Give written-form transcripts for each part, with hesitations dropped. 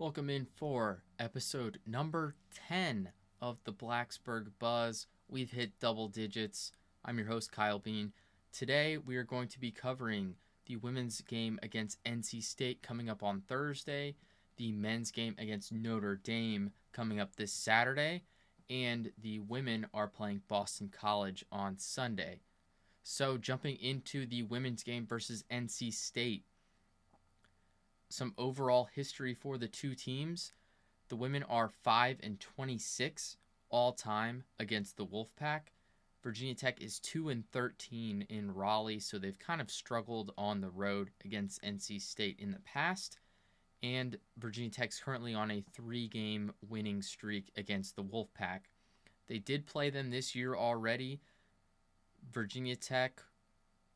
Welcome in for episode number 10 of the Blacksburg Buzz. We've hit double digits. I'm your host, Kyle Bean. Today, we are going to be covering the women's game against NC State coming up on Thursday, the men's game against Notre Dame coming up this Saturday, and the women are playing Boston College on Sunday. So, jumping into the women's game versus NC State, some overall history for the two teams. The women are 5-26 all time against the Wolfpack. Virginia Tech is 2-13 in Raleigh, so they've kind of struggled on the road against NC State in the past. And Virginia Tech's currently on a 3-game winning streak against the Wolfpack. They did play them this year already. Virginia Tech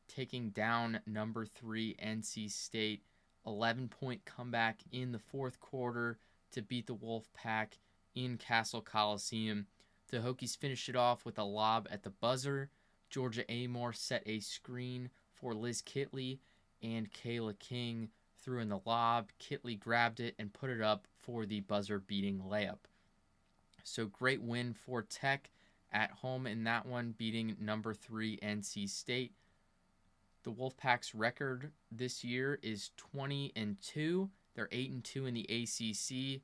taking down number 3 NC State. 11-point comeback in the fourth quarter to beat the Wolfpack in Castle Coliseum. The Hokies finished it off with a lob at the buzzer. Georgia Amore set a screen for Liz Kitley, and Kayla King threw in the lob. Kitley grabbed it and put it up for the buzzer-beating layup. So great win for Tech at home in that one, beating number 3 NC State. The Wolfpack's record this year is 20-2. They're 8-2 in the ACC.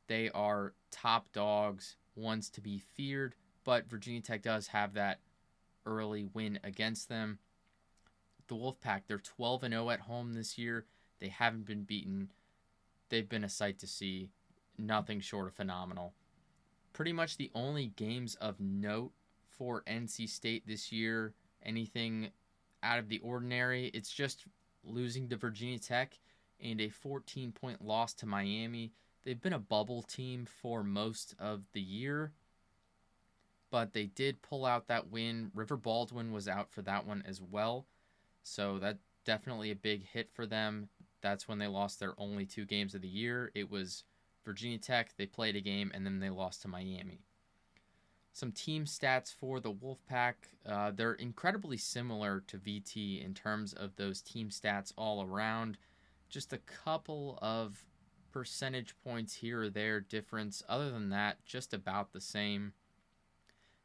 They are top dogs, ones to be feared, but Virginia Tech does have that early win against them. The Wolfpack, they're 12-0 at home this year. They haven't been beaten. They've been a sight to see. Nothing short of phenomenal. Pretty much the only games of note for NC State this year, anything out of the ordinary, it's just losing to Virginia Tech and a 14-point loss to Miami. They've been a bubble team for most of the year, but they did pull out that win. River Baldwin was out for that one as well, so that definitely a big hit for them. That's when they lost their only 2 games of the year. It was Virginia Tech, they played a game, and then they lost to Miami. Some team stats for the Wolfpack. They're incredibly similar to VT in terms of those team stats all around. Just a couple of percentage points here or there difference. Other than that, just about the same.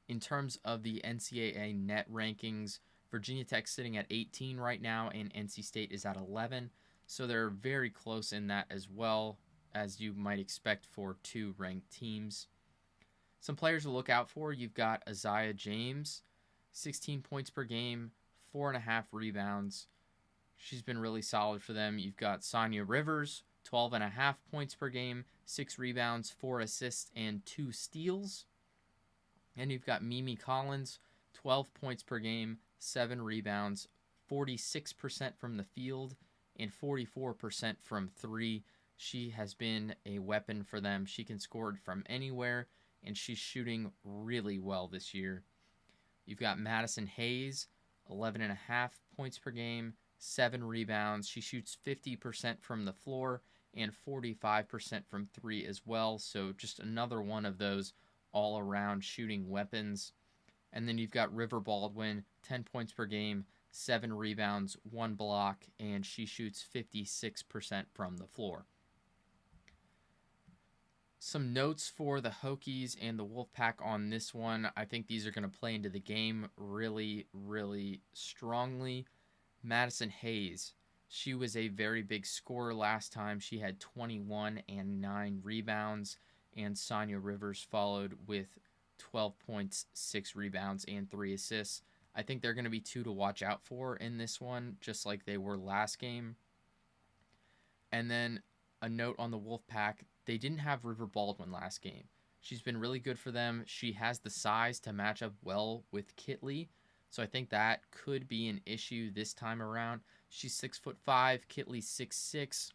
In terms of the NCAA net rankings, Virginia Tech sitting at 18 right now, and NC State is at 11. So they're very close in that as well, as you might expect for 2 ranked teams. Some players to look out for, you've got Isaiah James, 16 points per game, 4.5 rebounds. She's been really solid for them. You've got Sonia Rivers, 12.5 points per game, 6 rebounds, 4 assists, and 2 steals. And you've got Mimi Collins, 12 points per game, 7 rebounds, 46% from the field, and 44% from 3. She has been a weapon for them. She can score from anywhere, and she's shooting really well this year. You've got Madison Hayes, 11.5 points per game, 7 rebounds. She shoots 50% from the floor and 45% from 3 as well. So just another one of those all-around shooting weapons. And then you've got River Baldwin, 10 points per game, 7 rebounds, 1 block, and she shoots 56% from the floor. Some notes for the Hokies and the Wolfpack on this one. I think these are going to play into the game really, really strongly. Madison Hayes, she was a very big scorer last time. She had 21 and 9 rebounds, and Sonia Rivers followed with 12 points, 6 rebounds, and 3 assists. I think they're going to be 2 to watch out for in this one, just like they were last game. And then a note on the Wolfpack, they didn't have River Baldwin last game. She's been really good for them. She has the size to match up well with Kitley, so I think that could be an issue this time around. She's 6'5", Kitley's 6'6",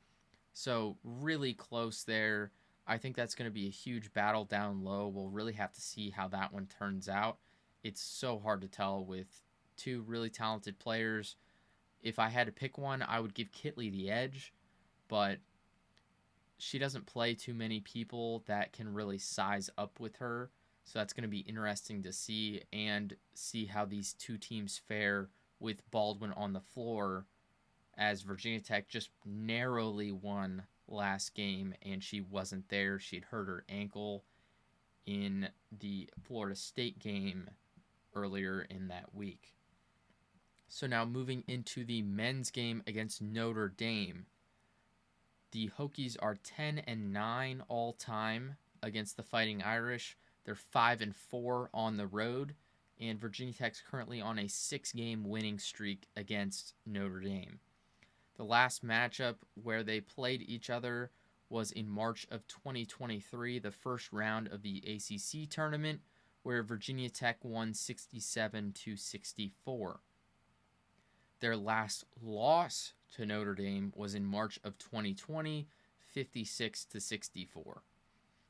so really close there. I think that's going to be a huge battle down low. We'll really have to see how that one turns out. It's so hard to tell with 2 really talented players. If I had to pick one, I would give Kitley the edge, but she doesn't play too many people that can really size up with her. So that's going to be interesting to see, and see how these 2 teams fare with Baldwin on the floor, as Virginia Tech just narrowly won last game, and she wasn't there. She'd hurt her ankle in the Florida State game earlier in that week. So now moving into the men's game against Notre Dame. The Hokies are 10-9 all time against the Fighting Irish. They're 5-4 on the road, and Virginia Tech's currently on a 6-game winning streak against Notre Dame. The last matchup where they played each other was in March of 2023, the first round of the ACC tournament, where Virginia Tech won 67-64. Their last loss to Notre Dame was in March of 2020, 56-64.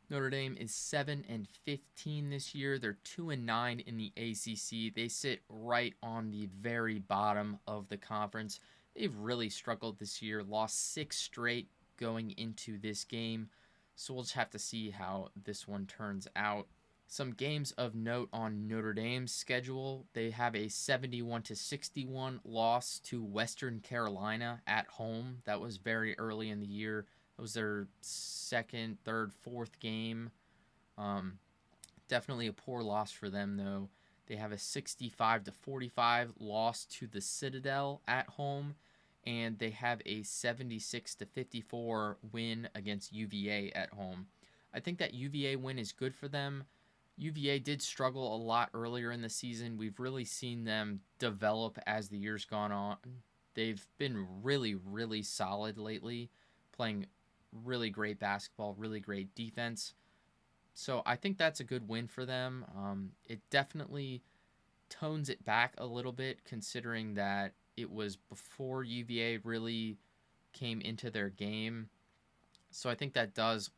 Notre Dame is 7-15 this year. They're 2-9 in the ACC. They sit right on the very bottom of the conference. They've really struggled this year, lost 6 straight going into this game. So we'll just have to see how this one turns out. Some games of note on Notre Dame's schedule. They have a 71-61 loss to Western Carolina at home. That was very early in the year. It was their second, third, fourth game. Definitely a poor loss for them, though. They have a 65-45 loss to the Citadel at home, and they have a 76-54 win against UVA at home. I think that UVA win is good for them. UVA did struggle a lot earlier in the season. We've really seen them develop as the year's gone on. They've been really, really solid lately, playing really great basketball, really great defense. So I think that's a good win for them. It definitely tones it back a little bit, considering that it was before UVA really came into their game. So I think that does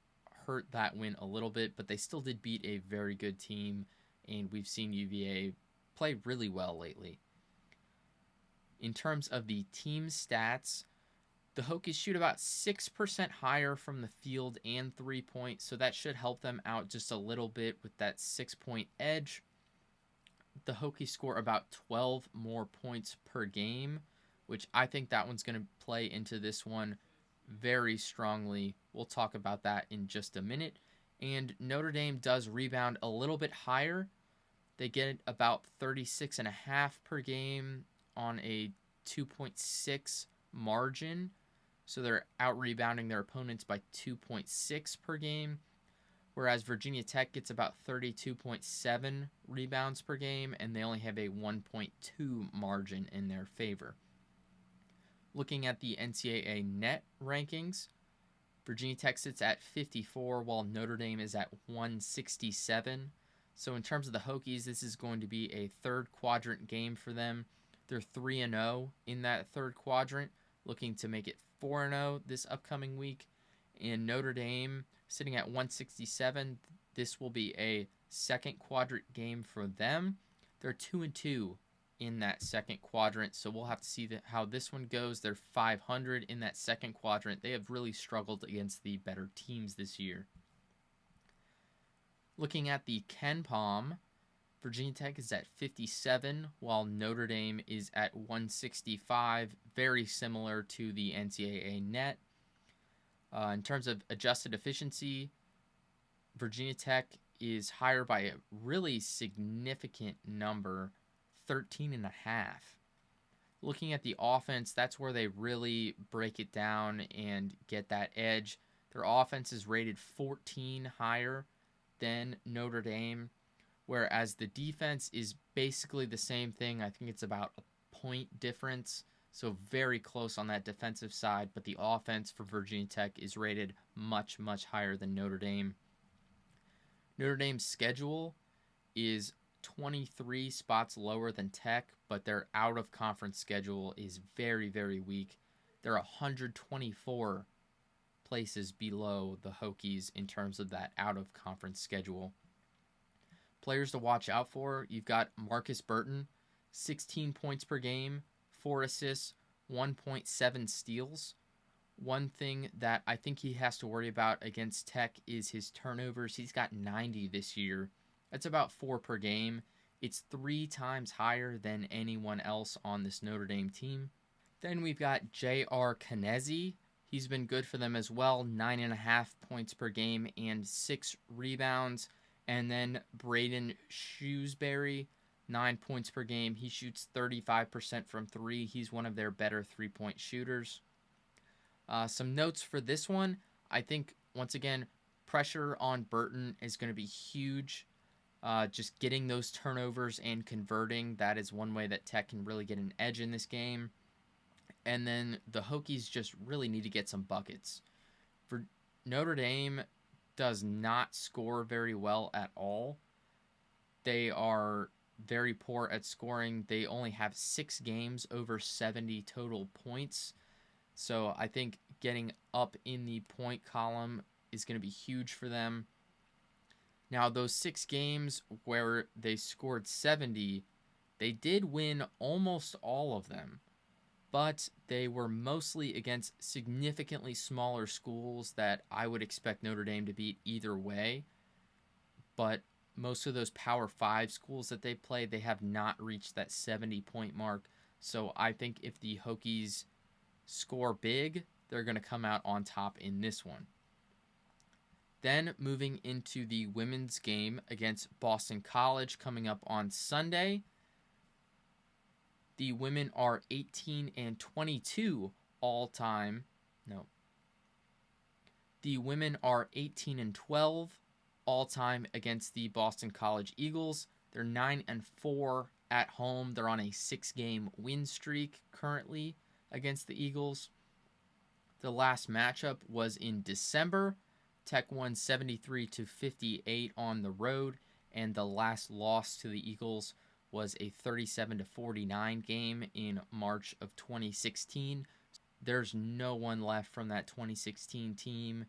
hurt that win a little bit, but they still did beat a very good team, and we've seen UVA play really well lately. In terms of the team stats, the Hokies shoot about 6% higher from the field and 3-point, so that should help them out just a little bit with that 6-point edge. The Hokies score about 12 more points per game, which I think that one's going to play into this one very strongly. We'll talk about that in just a minute. And Notre Dame does rebound a little bit higher. They get about 36.5 per game on a 2.6 margin. So they're out-rebounding their opponents by 2.6 per game. Whereas Virginia Tech gets about 32.7 rebounds per game, and they only have a 1.2 margin in their favor. Looking at the NCAA net rankings, Virginia Tech sits at 54, while Notre Dame is at 167. So in terms of the Hokies, this is going to be a third quadrant game for them. They're 3-0 in that third quadrant, looking to make it 4-0 this upcoming week. And Notre Dame sitting at 167, this will be a second quadrant game for them. They're 2-2 in that second quadrant, so we'll have to see how this one goes. They're 500 in that second quadrant. They have really struggled against the better teams this year. Looking at the KenPom, Virginia Tech is at 57, while Notre Dame is at 165, very similar to the NCAA net. In terms of adjusted efficiency, Virginia Tech is higher by a really significant number, 13.5. Looking at the offense, that's where they really break it down and get that edge. Their offense is rated 14 higher than Notre Dame, whereas the defense is basically the same thing. I think it's about a point difference, so very close on that defensive side, but the offense for Virginia Tech is rated much, much higher than Notre Dame. Notre Dame's schedule is 23 spots lower than Tech, but their out-of-conference schedule is very, very weak. They're 124 places below the Hokies in terms of that out-of-conference schedule. Players to watch out for, you've got Marcus Burton, 16 points per game, 4 assists, 1.7 steals. One thing that I think he has to worry about against Tech is his turnovers. He's got 90 this year. That's about 4 per game. It's 3 times higher than anyone else on this Notre Dame team. Then we've got J.R. Kanezi, He's been good for them as well, 9.5 points per game and 6 rebounds. And then Braden Shrewsbury, 9 points per game. He shoots 35% from three. He's one of their better 3-point shooters. Some notes for this one. I think, once again, pressure on Burton is going to be huge. Just getting those turnovers and converting, that is one way that Tech can really get an edge in this game. And then the Hokies just really need to get some buckets. For Notre Dame does not score very well at all. They are very poor at scoring. They only have 6 games over 70 total points. So I think getting up in the point column is going to be huge for them. Now, those 6 games where they scored 70, they did win almost all of them. But they were mostly against significantly smaller schools that I would expect Notre Dame to beat either way. But most of those Power 5 schools that they play, they have not reached that 70-point mark. So I think if the Hokies score big, they're going to come out on top in this one. Then moving into the women's game against Boston College coming up on Sunday. The women are 18-22 all-time. No. The women are 18-12 all-time against the Boston College Eagles. They're 9-4 at home. They're on a 6-game win streak currently against the Eagles. The last matchup was in December. Tech won 73-58 on the road, and the last loss to the Eagles was a 37-49 game in March of 2016. There's no one left from that 2016 team,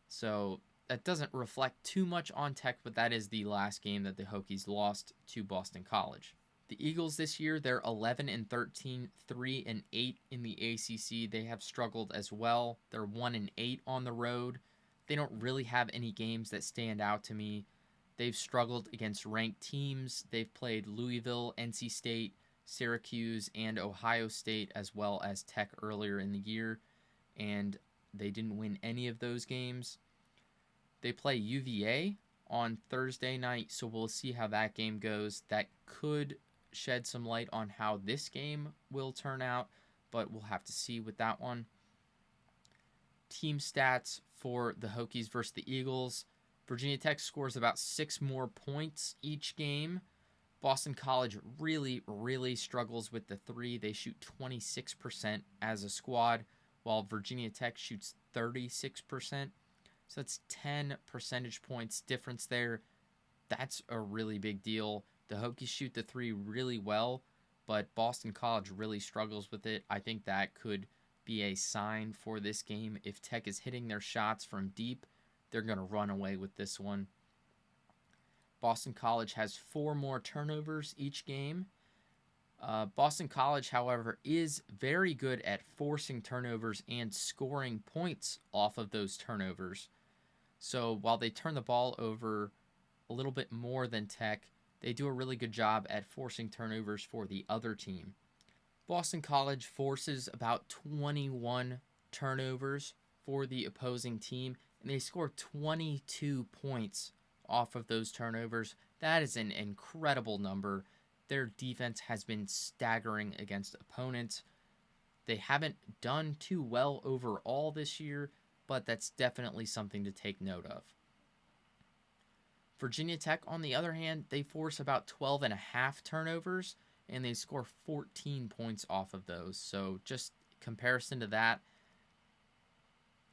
so that doesn't reflect too much on Tech, but that is the last game that the Hokies lost to Boston College. The Eagles this year, they're 11-13, 3-8 in the ACC. They have struggled as well. They're 1-8 on the road. They don't really have any games that stand out to me. They've struggled against ranked teams. They've played Louisville, NC State, Syracuse, and Ohio State, as well as Tech earlier in the year, and they didn't win any of those games. They play UVA on Thursday night, so we'll see how that game goes. That could shed some light on how this game will turn out, but we'll have to see with that one. Team stats for the Hokies versus the Eagles. Virginia Tech scores about 6 more points each game. Boston College really, really struggles with the three. They shoot 26% as a squad, while Virginia Tech shoots 36%. So that's 10 percentage points difference there. That's a really big deal. The Hokies shoot the three really well, but Boston College really struggles with it. I think that could be a sign for this game. If Tech is hitting their shots from deep, they're going to run away with this one. Boston College has 4 more turnovers each game. Boston College, however, is very good at forcing turnovers and scoring points off of those turnovers. So while they turn the ball over a little bit more than Tech, they do a really good job at forcing turnovers for the other team. Boston College forces about 21 turnovers for the opposing team, and they score 22 points off of those turnovers. That is an incredible number. Their defense has been staggering against opponents. They haven't done too well overall this year, but that's definitely something to take note of. Virginia Tech, on the other hand, they force about 12.5 turnovers, and they score 14 points off of those. So just comparison to that,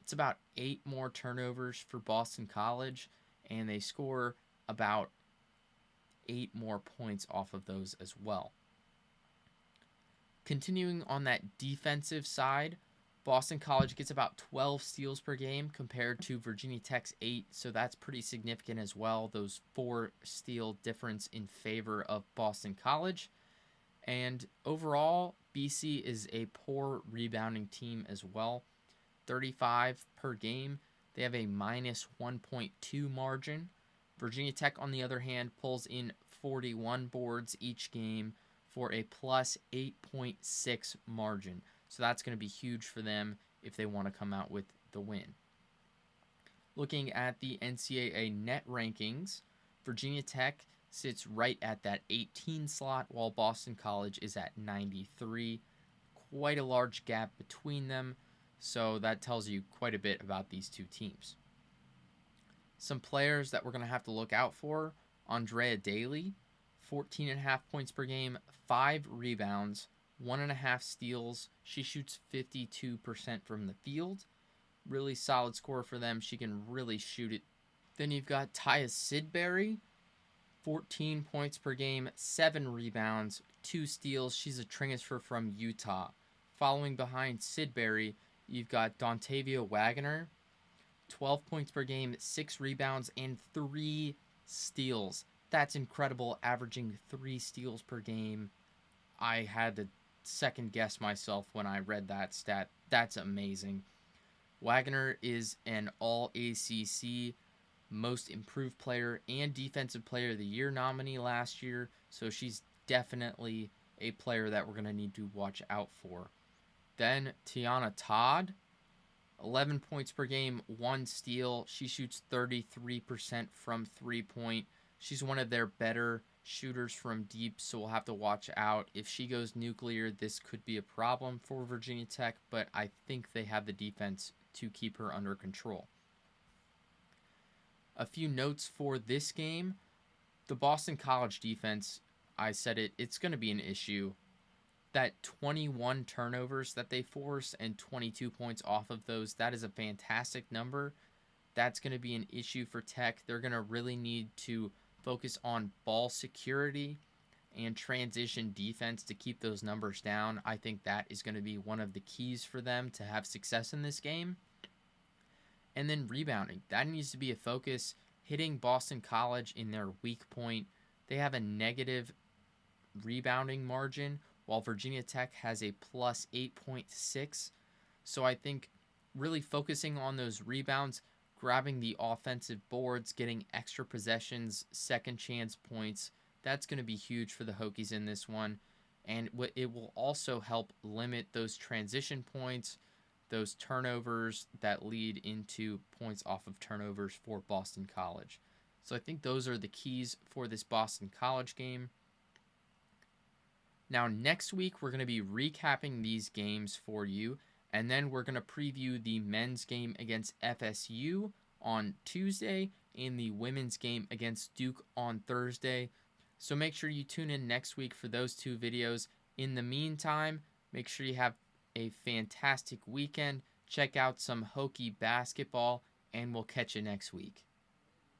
it's about 8 more turnovers for Boston College, and they score about 8 more points off of those as well. Continuing on that defensive side, Boston College gets about 12 steals per game compared to Virginia Tech's 8, so that's pretty significant as well, those 4 steal difference in favor of Boston College. And overall, BC is a poor rebounding team as well. 35 per game. They have a minus 1.2 margin. Virginia Tech, on the other hand, pulls in 41 boards each game for a plus 8.6 margin. So that's going to be huge for them if they want to come out with the win. Looking at the NCAA net rankings, Virginia Tech sits right at that 18 slot, while Boston College is at 93. Quite a large gap between them, so that tells you quite a bit about these two teams. Some players that we're going to have to look out for: Andrea Daly, 14.5 points per game, 5 rebounds, 1.5 steals. She shoots 52% from the field. Really solid score for them. She can really shoot it. Then you've got Taya Sidbury, 14 points per game, 7 rebounds, 2 steals. She's a transfer from Utah. Following behind Sidbury, you've got Dontavia Wagner, 12 points per game, 6 rebounds, and 3 steals. That's incredible, averaging 3 steals per game. I had to second guess myself when I read that stat. That's amazing. Wagner is an All-ACC Most Improved Player and Defensive Player of the Year nominee last year, so she's definitely a player that we're going to need to watch out for. Then Tiana Todd, 11 points per game, 1 steal. She shoots 33% from three-point. She's one of their better shooters from deep, so we'll have to watch out. If she goes nuclear, this could be a problem for Virginia Tech, but I think they have the defense to keep her under control. A few notes for this game. The Boston College defense, I said it's going to be an issue. That 21 turnovers that they force and 22 points off of those, that is a fantastic number. That's going to be an issue for Tech. They're going to really need to focus on ball security and transition defense to keep those numbers down. I think that is going to be one of the keys for them to have success in this game. And then rebounding. That needs to be a focus. Hitting Boston College in their weak point. They have a negative rebounding margin, while Virginia Tech has a plus 8.6. So I think really focusing on those rebounds, grabbing the offensive boards, getting extra possessions, second chance points, that's going to be huge for the Hokies in this one. And it will also help limit those transition points, those turnovers that lead into points off of turnovers for Boston College. So I think those are the keys for this Boston College game. Now, next week, we're going to be recapping these games for you, and then we're going to preview the men's game against FSU on Tuesday and the women's game against Duke on Thursday. So make sure you tune in next week for those two videos. In the meantime, make sure you have a fantastic weekend. Check out some Hokie basketball, and we'll catch you next week.